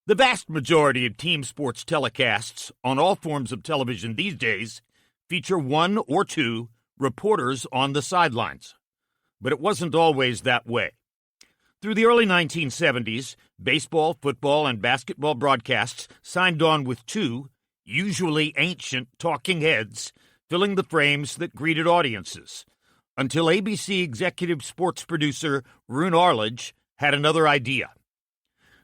The vast majority of team sports telecasts on all forms of television these days feature one or two reporters on the sidelines. But it wasn't always that way. Through the early 1970s, baseball, football, and basketball broadcasts signed on with two, usually ancient, talking heads filling the frames that greeted audiences, until ABC executive sports producer Roone Arledge had another idea.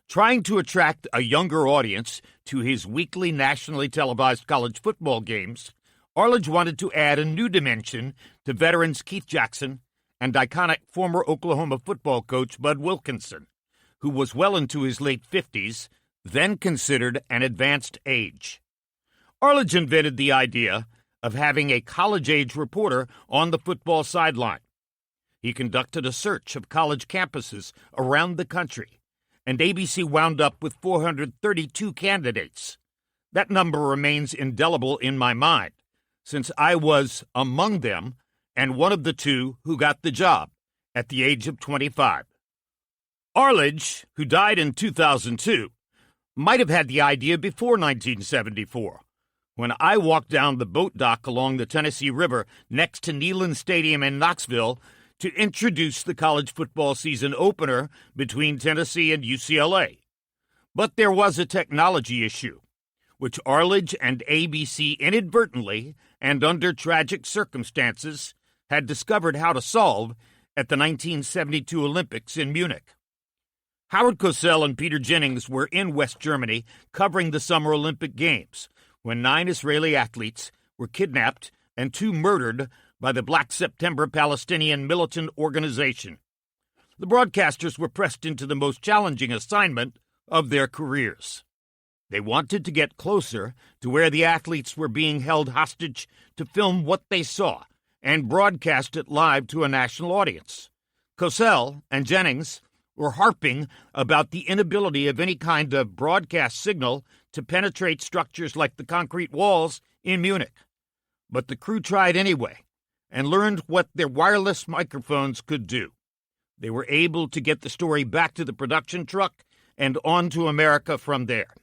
Trying to attract a younger audience to his weekly nationally televised college football games, Arledge wanted to add a new dimension to veterans Keith Jackson and iconic former Oklahoma football coach Bud Wilkinson, who was well into his late 50s, then considered an advanced age. Arledge invented the idea of having a college-age reporter on the football sideline. He conducted a search of college campuses around the country, and ABC wound up with 432 candidates. That number remains indelible in my mind, since I was among them and one of the two who got the job at the age of 25. Arledge, who died in 2002, might have had the idea before 1974, when I walked down the boat dock along the Tennessee River next to Neyland Stadium in Knoxville to introduce the college football season opener between Tennessee and UCLA. But there was a technology issue, which Arledge and ABC inadvertently and under tragic circumstances had discovered how to solve at the 1972 Olympics in Munich. Howard Cosell and Peter Jennings were in West Germany covering the Summer Olympic Games when 9 Israeli athletes were kidnapped and 2 murdered by the Black September Palestinian militant organization. The broadcasters were pressed into the most challenging assignment of their careers. They wanted to get closer to where the athletes were being held hostage to film what they saw and broadcast it live to a national audience. Cosell and Jennings were harping about the inability of any kind of broadcast signal to penetrate structures like the concrete walls in Munich. But the crew tried anyway and learned what their wireless microphones could do. They were able to get the story back to the production truck and on to America from there.